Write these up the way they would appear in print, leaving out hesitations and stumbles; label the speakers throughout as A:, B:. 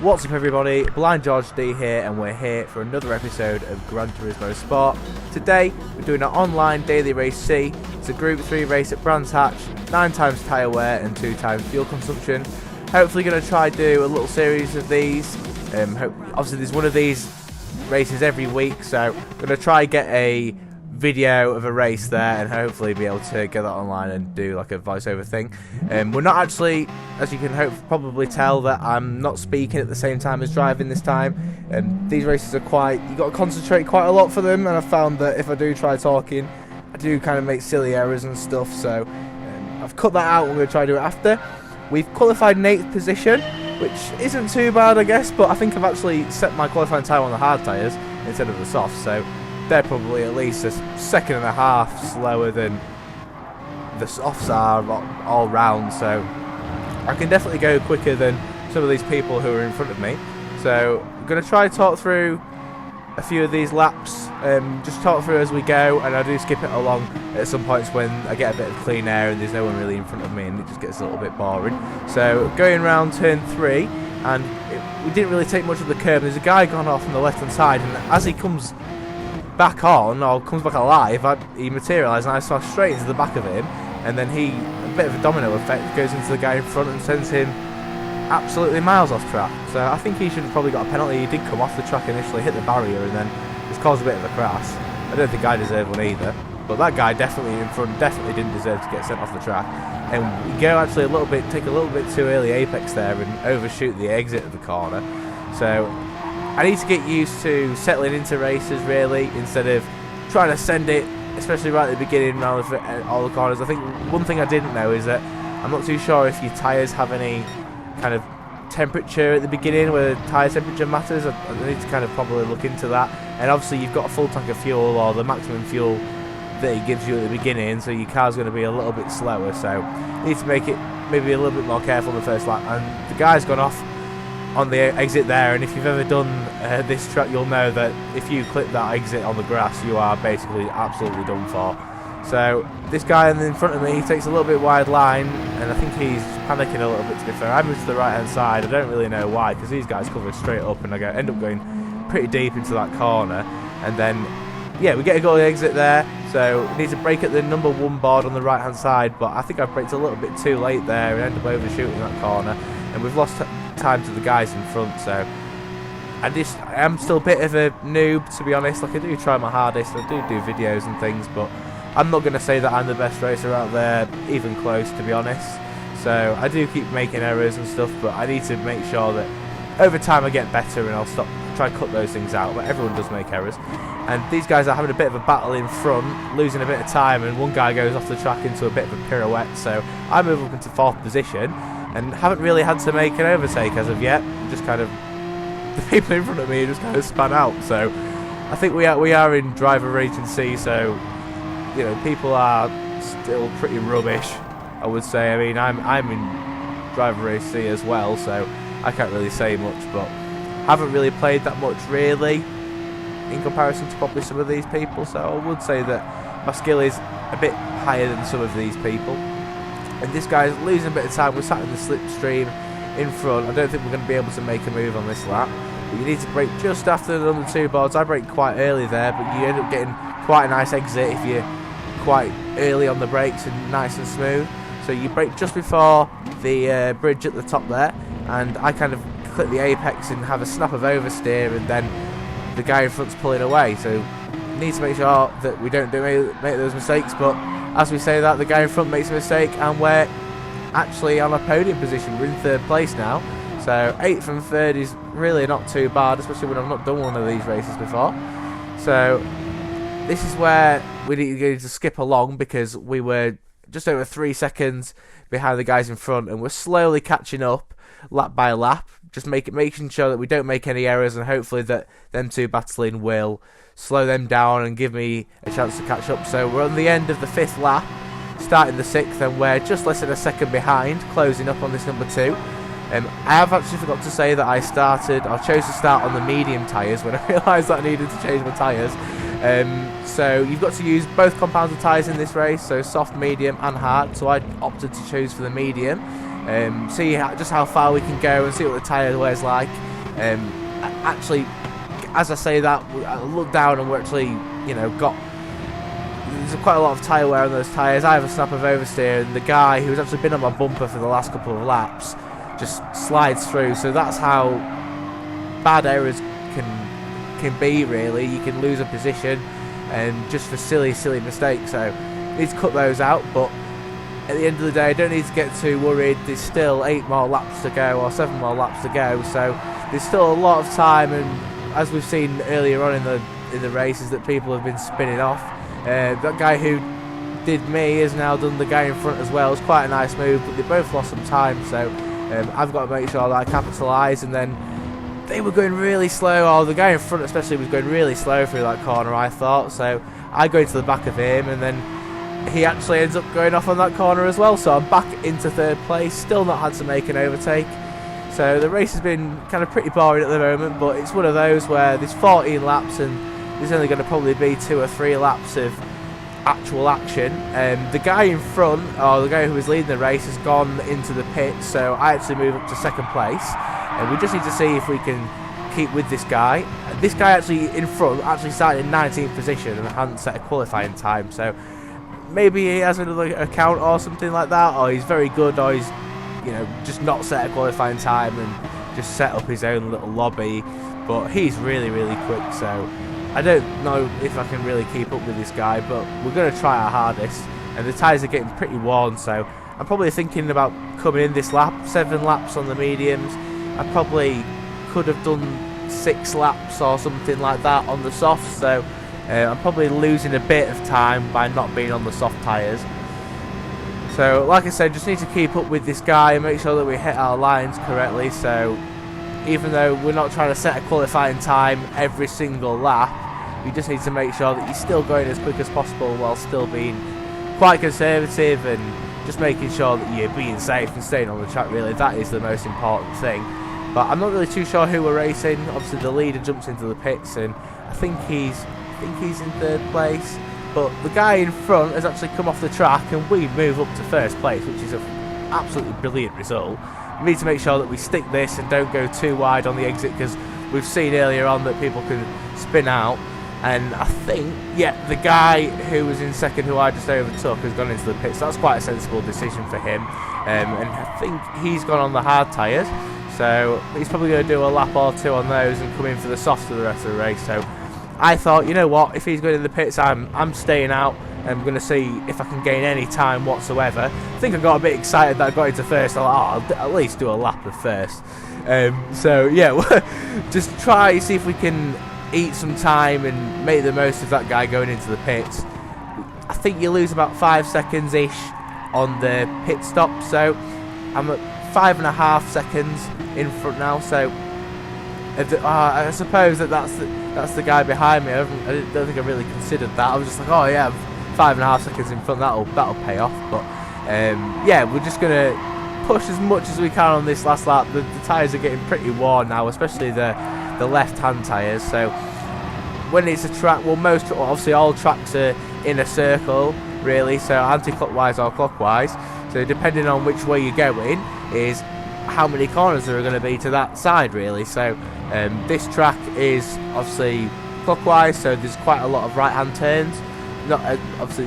A: What's up everybody, Blind George D here, and we're here for another episode of Gran Turismo Sport. Today we're doing an online daily race C. It's a Group 3 race at Brands Hatch, 9 times tyre wear and 2 times fuel consumption. Hopefully going to try do a little series of these. Obviously there's one of these races every week, so I'm going to try get a video of a race there and hopefully be able to get that online and do like a voiceover thing. We're not actually, as you can probably tell, that I'm not speaking at the same time as driving this time, and these races are you got to concentrate quite a lot for them, and I found that if I do try talking I do kind of make silly errors and stuff, so I've cut that out. We're going to try to do it after. We've qualified in 8th position, which isn't too bad I guess, but I think I've actually set my qualifying time on the hard tyres instead of the soft, so they're probably at least a second and a half slower than the softs are all round, so I can definitely go quicker than some of these people who are in front of me. So I'm going to try to talk through a few of these laps, just talk through as we go, and I do skip it along at some points when I get a bit of clean air and there's no one really in front of me and it just gets a little bit boring. So going around turn 3, and we didn't really take much of the curb. There's a guy gone off on the left hand side, and as he comes back on, or comes back alive, he materialised and I saw straight into the back of him, and then a bit of a domino effect, goes into the guy in front and sends him absolutely miles off track. So I think he should have probably got a penalty. He did come off the track initially, hit the barrier, and then it's caused a bit of a crash. I don't think I deserved one either, but that guy definitely in front definitely didn't deserve to get sent off the track. And we go actually take a little bit too early apex there and overshoot the exit of the corner. So I need to get used to settling into races really, instead of trying to send it, especially right at the beginning around all the corners. I think one thing I didn't know is that I'm not too sure if your tyres have any kind of temperature at the beginning, where the tyre temperature matters. I need to kind of probably look into that. And obviously you've got a full tank of fuel, or the maximum fuel that he gives you at the beginning, so your car's going to be a little bit slower, so you need to make it maybe a little bit more careful in the first lap. And the guy's gone off on the exit there, and if you've ever done this track you'll know that if you clip that exit on the grass you are basically absolutely done for. So this guy in front of me, he takes a little bit wide line, and I think he's panicking a little bit, to be fair. I moved to the right hand side. I don't really know why, because these guys cover straight up, and I end up going pretty deep into that corner, and then yeah, we get a goal exit there, so we need to brake at the number 1 board on the right hand side, but I think I braked a little bit too late there and ended up overshooting that corner, and we've lost time to the guys in front. So I am still a bit of a noob, to be honest. Like, I do try my hardest, I do videos and things, but I'm not going to say that I'm the best racer out there, even close, to be honest. So I do keep making errors and stuff, but I need to make sure that over time I get better, and I'll try and cut those things out. But everyone does make errors, and these guys are having a bit of a battle in front, losing a bit of time, and one guy goes off the track into a bit of a pirouette. So I move up into 4th position and haven't really had to make an overtake as of yet. Just kind of the people in front of me just kind of span out. So I think we are in driver rating C, so you know, people are still pretty rubbish, I would say. I mean, I'm in driver race C as well, so I can't really say much, but haven't really played that much really in comparison to probably some of these people, so I would say that my skill is a bit higher than some of these people. And this guy's losing a bit of time. We're sat in the slipstream in front. I don't think we're going to be able to make a move on this lap, but you need to brake just after the number 2 boards. I braked quite early there, but you end up getting quite a nice exit if you're quite early on the brakes and nice and smooth. So you brake just before the bridge at the top there, and I kind of clip the apex and have a snap of oversteer, and then the guy in front's pulling away. So you need to make sure that we don't make those mistakes, but as we say that, the guy in front makes a mistake, and we're actually on a podium position. We're in 3rd place now, so 8th and 3rd is really not too bad, especially when I've not done one of these races before. So this is where we need to skip along, because we were just over 3 seconds behind the guys in front, and we're slowly catching up lap by lap, just making sure that we don't make any errors, and hopefully that them two battling will slow them down and give me a chance to catch up. So we're on the end of the 5th lap, starting the 6th, and we're just less than a second behind, closing up on this number 2. I have actually forgot to say that I chose to start on the medium tyres when I realised that I needed to change my tyres. So you've got to use both compounds of tyres in this race, so soft, medium and hard, so I opted to choose for the medium. see just how far we can go and see what the tyre wear's like. Actually, as I say that, I look down and we're actually, there's quite a lot of tyre wear on those tyres. I have a snap of oversteer, and the guy who's actually been on my bumper for the last couple of laps just slides through. So that's how bad errors can be, really. You can lose a position and just for silly mistakes. So need to cut those out, but at the end of the day, I don't need to get too worried. There's still 8 more laps to go, or 7 more laps to go, so there's still a lot of time. And as we've seen earlier on in the races, that people have been spinning off. That guy who did me has now done the guy in front as well. It's quite a nice move, but they both lost some time, so I've got to make sure that I capitalise. And then they were going really slow, or the guy in front especially was going really slow through that corner, I thought. So I go into the back of him, and then he actually ends up going off on that corner as well. So I'm back into 3rd place, still not had to make an overtake. So the race has been kind of pretty boring at the moment, but it's one of those where there's 14 laps and there's only going to probably be 2 or 3 laps of actual action. The guy in front, or the guy who was leading the race, has gone into the pit, so I actually move up to 2nd place, and we just need to see if we can keep with this guy. This guy actually in front actually started in 19th position and hadn't set a qualifying time, so maybe he has another account or something like that, or he's very good, or he's just not set a qualifying time and just set up his own little lobby. But he's really quick, so I don't know if I can really keep up with this guy, but we're going to try our hardest. And the tyres are getting pretty worn, so I'm probably thinking about coming in this lap, 7 laps on the mediums. I probably could have done 6 laps or something like that on the softs, so I'm probably losing a bit of time by not being on the soft tyres. So like I said, just need to keep up with this guy and make sure that we hit our lines correctly. So even though we're not trying to set a qualifying time every single lap, you just need to make sure that you're still going as quick as possible while still being quite conservative and just making sure that you're being safe and staying on the track. Really, that is the most important thing. But I'm not really too sure who we're racing. Obviously the leader jumps into the pits, and I think he's in 3rd place. But the guy in front has actually come off the track, and we move up to 1st place, which is an absolutely brilliant result. We need to make sure that we stick this and don't go too wide on the exit, because we've seen earlier on that people can spin out. And I think, the guy who was in 2nd, who I just overtook, has gone into the pits. So that's quite a sensible decision for him. And I think he's gone on the hard tyres, so he's probably going to do a lap or 2 on those and come in for the softs for the rest of the race. So I thought, you know what, if he's going in the pits, I'm staying out. I'm going to see if I can gain any time whatsoever. I think I got a bit excited that I got into 1st. I'll at least do a lap of 1st. So yeah, just try see if we can eat some time and make the most of that guy going into the pits. I think you lose about 5 seconds ish on the pit stop, so I'm at 5.5 seconds in front now. So I suppose that's the guy behind me. I don't think I really considered that. I was just like, oh yeah, I'm 5.5 seconds in front. That'll pay off. But yeah, we're just gonna push as much as we can on this last lap. The tyres are getting pretty worn now, especially the left-hand tyres. So when it's a track, obviously all tracks are in a circle, really. So anti-clockwise or clockwise. So depending on which way you're going, is how many corners there are going to be to that side, really. So this track is obviously clockwise, so there's quite a lot of right-hand turns. Not obviously,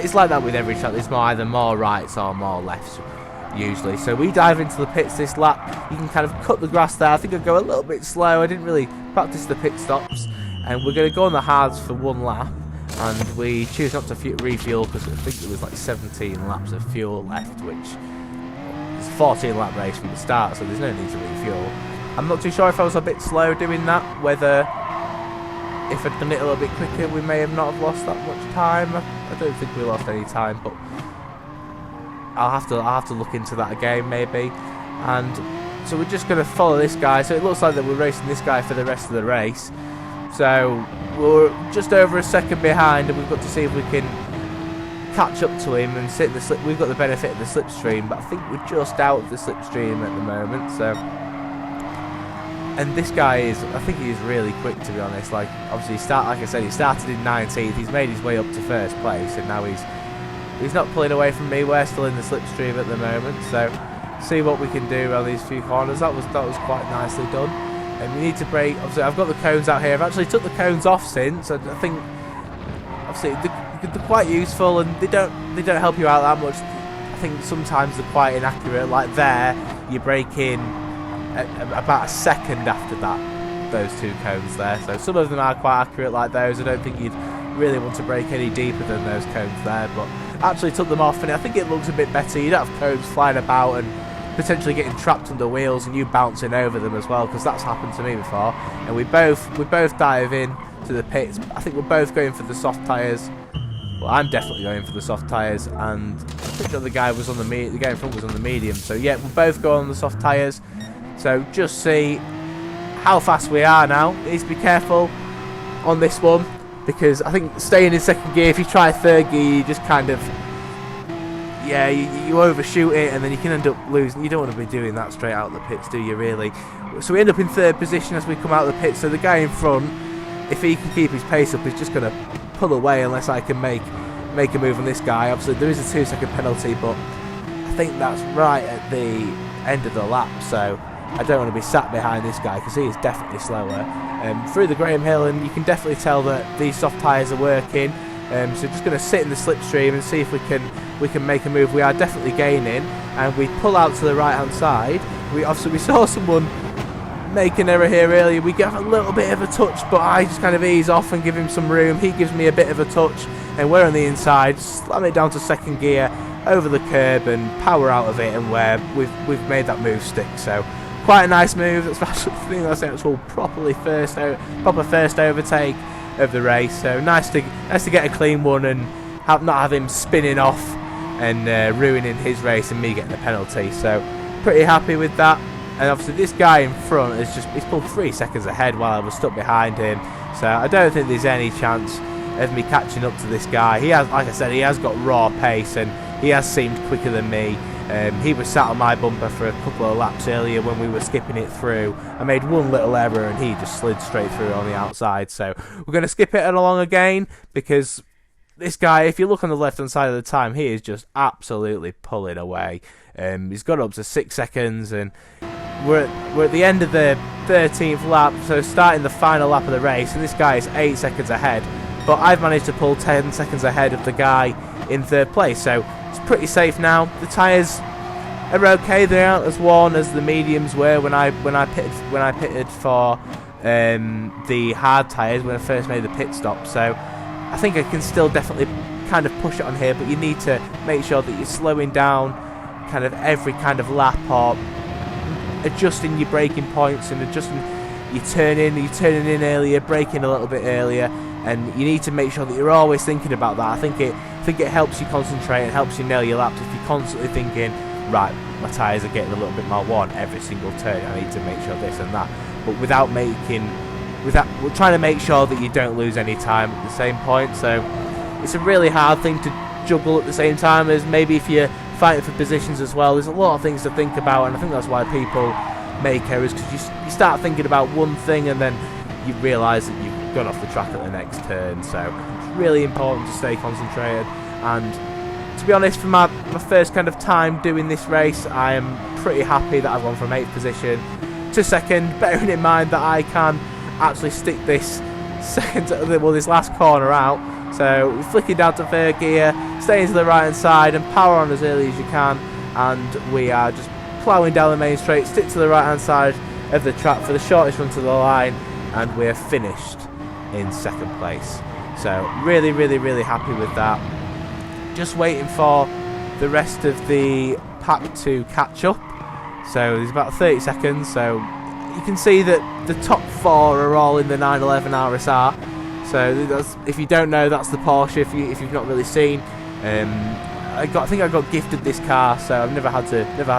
A: it's like that with every track. There's either more rights or more lefts usually. So we dive into the pits this lap. You can kind of cut the grass there. I think I go a little bit slow. I didn't really practice the pit stops, and we're going to go on the hards for 1 lap. And we choose not to refuel because I think it was like 17 laps of fuel left, which is a 14 lap race from the start, so there's no need to refuel. I'm not too sure if I was a bit slow doing that, whether if I'd done it a little bit quicker we may have not have lost that much time. I don't think we lost any time, but I'll have to look into that again maybe. And so we're just going to follow this guy. So it looks like that we're racing this guy for the rest of the race. So we're just over a second behind, and we've got to see if we can catch up to him and sit in the slip. We've got the benefit of the slipstream, but I think we're just out of the slipstream at the moment. So, and this guy I think he's really quick, to be honest. Like, obviously, like I said, he started in 19th. He's made his way up to 1st place, and now he's not pulling away from me. We're still in the slipstream at the moment. So see what we can do around these few corners. That was quite nicely done. And we need to brake. Obviously, I've got the cones out here. I've actually took the cones off since. I think obviously they're quite useful, and they don't help you out that much. I think sometimes they're quite inaccurate. Like there, you brake in about a second after those two cones there. So some of them are quite accurate like those. I don't think you'd really want to brake any deeper than those cones there, but I actually took them off, and I think it looks a bit better. You don't have cones flying about and potentially getting trapped under wheels and you bouncing over them as well, because that's happened to me before. And we both dive in to the pits. I think we're both going for the soft tyres. Well, I'm definitely going for the soft tyres, and I think the other guy was on the guy in front was on the medium. So yeah, we'll both go on the soft tyres. So just see how fast we are now. Need to be careful on this one, because I think staying in second gear, if you try third gear, you just kind of, yeah, you overshoot it, and then you can end up losing. You don't want to be doing that straight out of the pits, do you, really? So we end up in third position as we come out of the pits. So the guy in front, if he can keep his pace up, is just going to pull away unless I can make a move on this guy. Obviously, there is a 2-second penalty, but I think that's right at the end of the lap, so I don't want to be sat behind this guy, because he is definitely slower. Through the Graham Hill, and you can definitely tell that these soft tyres are working. So just going to sit in the slipstream and see if we can make a move. We are definitely gaining, and we pull out to the right hand side. We saw someone make an error here earlier. We give a little bit of a touch, but I just kind of ease off and give him some room. He gives me a bit of a touch, and we're on the inside. Slam it down to second gear, over the curb, and power out of it, and we've made that move stick. So quite a nice move. That's the actual proper first overtake of the race. So nice to get a clean one and not have him spinning off and ruining his race and me getting a penalty. So pretty happy with that. And obviously this guy in front he's pulled 3 seconds ahead while I was stuck behind him. So I don't think there's any chance of me catching up to this guy. He has, like I said, he has got raw pace, and he has seemed quicker than me. He was sat on my bumper for a couple of laps earlier when we were skipping it through. I made one little error and he just slid straight through on the outside. So we're going to skip it along again, because this guy, if you look on the left hand side of the time, he is just absolutely pulling away. He's got up to 6 seconds, and we're at the end of the 13th lap, so starting the final lap of the race, and this guy is 8 seconds ahead, but I've managed to pull 10 seconds ahead of the guy in third place. So it's pretty safe now. The tyres are okay. They aren't as worn as the mediums were when I pitted for the hard tyres when I first made the pit stop. So I think I can still definitely kind of push it on here, but you need to make sure that you're slowing down kind of every kind of lap, or adjusting your braking points and adjusting your turning in earlier, braking a little bit earlier, and you need to make sure that you're always thinking about that. I think it helps you concentrate and helps you nail your laps if you're constantly thinking, right, my tyres are getting a little bit more worn every single turn, I need to make sure this and that, but without trying to make sure that you don't lose any time at the same point. So it's a really hard thing to juggle at the same time as maybe if you're fighting for positions as well. There's a lot of things to think about, and I think that's why people make errors, because you start thinking about one thing and then you realise that you've gone off the track at the next turn. So it's really important to stay concentrated, and to be honest, for my first kind of time doing this race, I am pretty happy that I've gone from 8th position to 2nd, bearing in mind that I can actually stick this this last corner out. So flicking down to 3rd gear, staying to the right hand side and power on as early as you can, and we are just ploughing down the main straight, stick to the right hand side of the track for the shortest run to the line, and we're finished in 2nd place. So really happy with that. Just waiting for the rest of the pack to catch up. So there's about 30 seconds, so you can see that the top 4 are all in the 911 RSR. So that's, if you don't know, that's the Porsche. If you've not really seen, I think I got gifted this car, so I've never had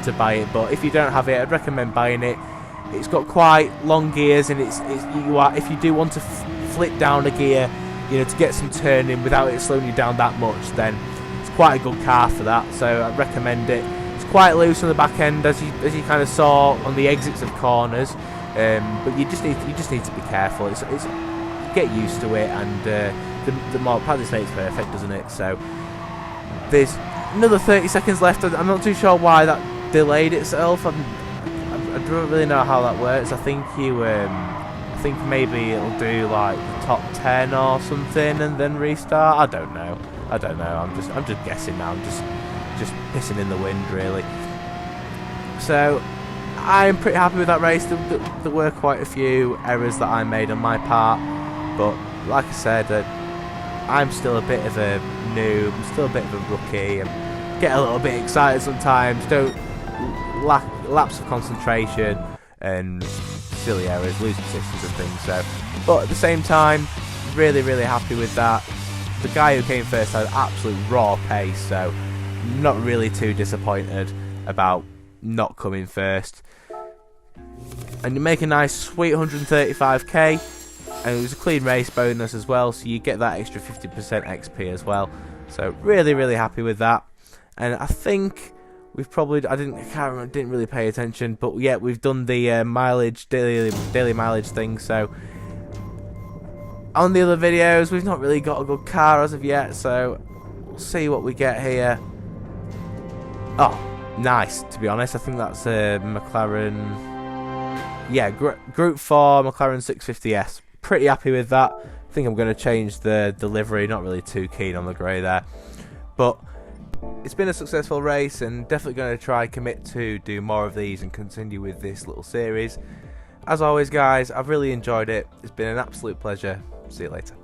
A: to buy it. But if you don't have it, I'd recommend buying it. It's got quite long gears, and if you do want to flip down a gear, to get some turning without it slowing you down that much, then it's quite a good car for that. So I recommend it. It's quite loose on the back end, as you kind of saw on the exits of corners. But you just need to be careful. It's get used to it, and the more practice makes perfect, doesn't it? So there's another 30 seconds left. I'm not too sure why that delayed itself. I don't really know how that works. I think maybe it'll do like the top 10 or something and then restart. I don't know. I'm just guessing now. I'm just pissing in the wind, really. So I'm pretty happy with that race. There were quite a few errors that I made on my part, but like I said, I'm still a bit of a noob. I'm still a bit of a rookie. I get a little bit excited sometimes. Don't lapse of concentration and silly errors, losing positions and things. So, but at the same time, really happy with that. The guy who came first had absolute raw pace, so not really too disappointed about not coming first. And you make a nice sweet 135k, and it was a clean race bonus as well, so you get that extra 50% XP as well. So really happy with that. And I think we've probably, I didn't really pay attention, but yeah, we've done the mileage, daily mileage thing. So on the other videos, we've not really got a good car as of yet, so we'll see what we get here. Oh, nice, to be honest. I think that's a McLaren, yeah, Group 4 McLaren 650S. Pretty happy with that. I think I'm going to change the livery, not really too keen on the grey there. But it's been a successful race, and definitely going to try commit to do more of these and continue with this little series. As always, guys, I've really enjoyed it. It's been an absolute pleasure. See you later.